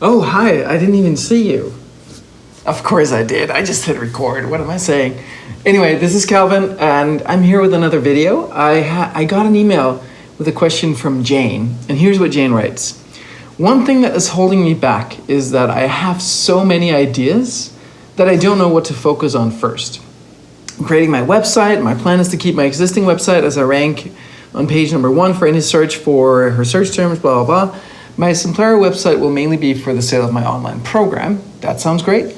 Oh, hi, I didn't even see you. Of course I did. I just hit record. What am I saying? Anyway, this is Calvin, and I'm here with another video. I got an email with a question from Jane, and here's what Jane writes. One thing that is holding me back is that I have so many ideas that I don't know what to focus on first. I'm creating my website. My plan is to keep my existing website as I rank on page number 1 for any search for her search terms, blah, blah, blah. My Simplera website will mainly be for the sale of my online program. That sounds great.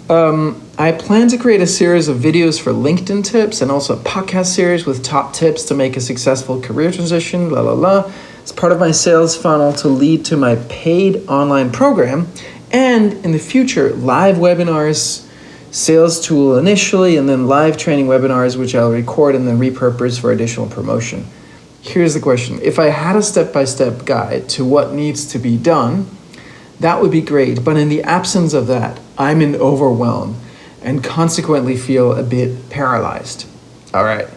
I plan to create a series of videos for LinkedIn tips and also a podcast series with top tips to make a successful career transition, blah, blah, blah. It's part of my sales funnel to lead to my paid online program and in the future, live webinars, sales tool initially, and then live training webinars, which I'll record and then repurpose for additional promotion. Here's the question. If I had a step-by-step guide to what needs to be done, that would be great. But in the absence of that, I'm in overwhelm and consequently feel a bit paralyzed. All right.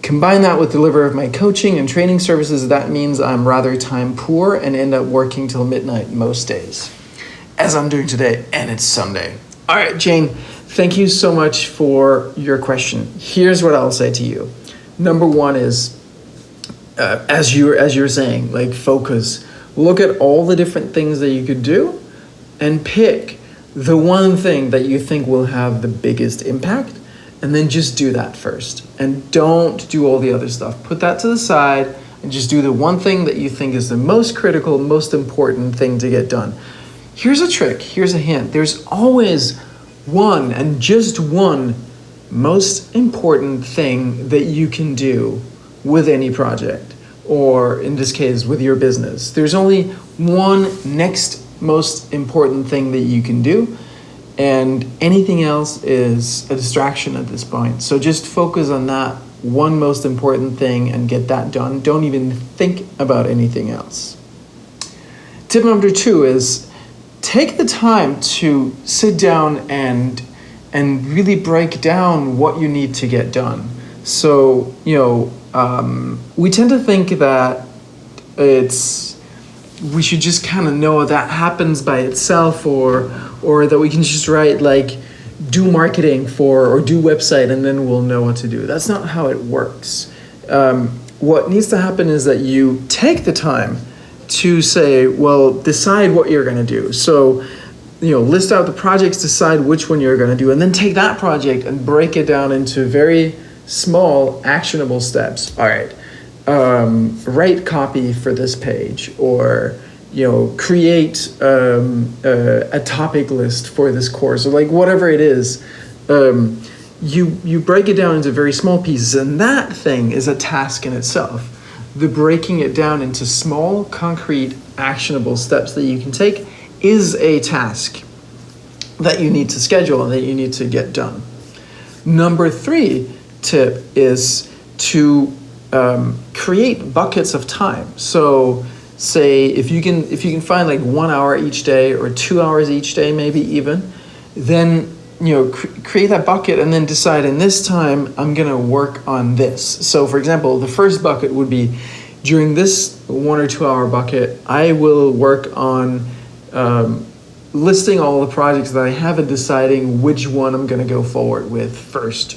Combine that with delivery of my coaching and training services, that means I'm rather time poor and end up working till midnight most days, as I'm doing today, and it's Sunday. All right, Jane, thank you so much for your question. Here's what I'll say to you. Number one is, as you're saying, like focus. Look at all the different things that you could do and pick the one thing that you think will have the biggest impact, and then just do that first. And don't do all the other stuff. Put that to the side and just do the one thing that you think is the most critical, most important thing to get done. Here's a trick, here's a hint. There's always one and just one most important thing that you can do with any project, or in this case, with your business. There's only one next most important thing that you can do, and anything else is a distraction at this point. So just focus on that one most important thing and get that done. Don't even think about anything else. Tip number 2 is take the time to sit down and really break down what you need to get done. So, we tend to think that we should just kind of know that happens by itself, or that we can just write do marketing or do website and then we'll know what to do. That's not how it works. What needs to happen is that you take the time to say, well, decide what you're going to do. So, list out the projects, decide which one you're going to do, and then take that project and break it down into very small, actionable steps. All right, write copy for this page, or create a topic list for this course, or whatever it is. You break it down into very small pieces, and that thing is a task in itself. The breaking it down into small, concrete, actionable steps that you can take is a task that you need to schedule and that you need to get done. Number 3 tip is to create buckets of time. So say if you can find 1 hour each day or 2 hours each day, maybe even, then create that bucket and then decide in this time I'm gonna work on this. So for example, the first bucket would be during this 1 or 2 hour bucket, I will work on listing all the projects that I have and deciding which one I'm gonna go forward with first.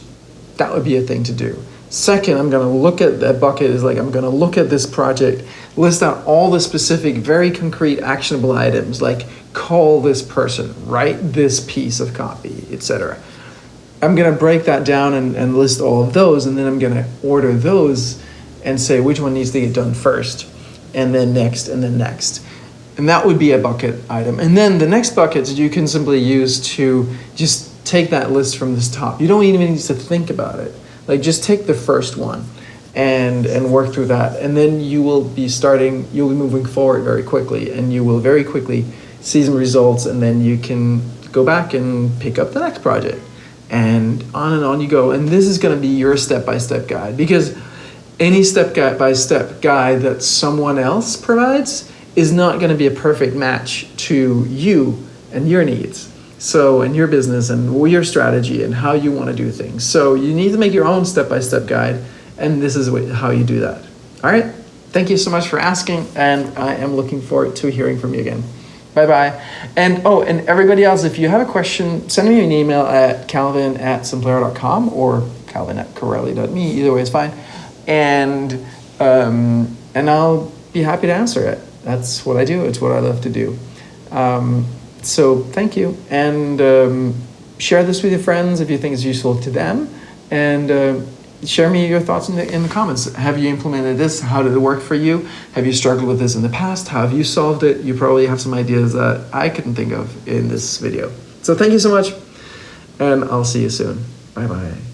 That would be a thing to do. Second, I'm gonna look at that bucket I'm gonna look at this project, list out all the specific, very concrete, actionable items, like call this person, write this piece of copy, etc. I'm gonna break that down and list all of those, and then I'm gonna order those and say which one needs to get done first, and then next, and then next. And that would be a bucket item. And then the next bucket you can simply use to just take that list from this top. You don't even need to think about it. Just take the first one and work through that. And then you'll be moving forward very quickly, and you will very quickly see some results, and then you can go back and pick up the next project. And on you go. And this is gonna be your step-by-step guide, because any step-by-step guide that someone else provides is not gonna be a perfect match to you and your needs. So, and your business and your strategy and how you want to do things. So you need to make your own step-by-step guide, and this is how you do that. All right. Thank you so much for asking, and I am looking forward to hearing from you again. Bye-bye. And oh, and everybody else, if you have a question, send me an email at calvin@simplera.com or calvin@corelli.me. Either way is fine. And I'll be happy to answer it. That's what I do. It's what I love to do. So thank you. And share this with your friends if you think it's useful to them. And share me your thoughts in the comments. Have you implemented this? How did it work for you? Have you struggled with this in the past? How have you solved it? You probably have some ideas that I couldn't think of in this video. So thank you so much, and I'll see you soon. Bye-bye.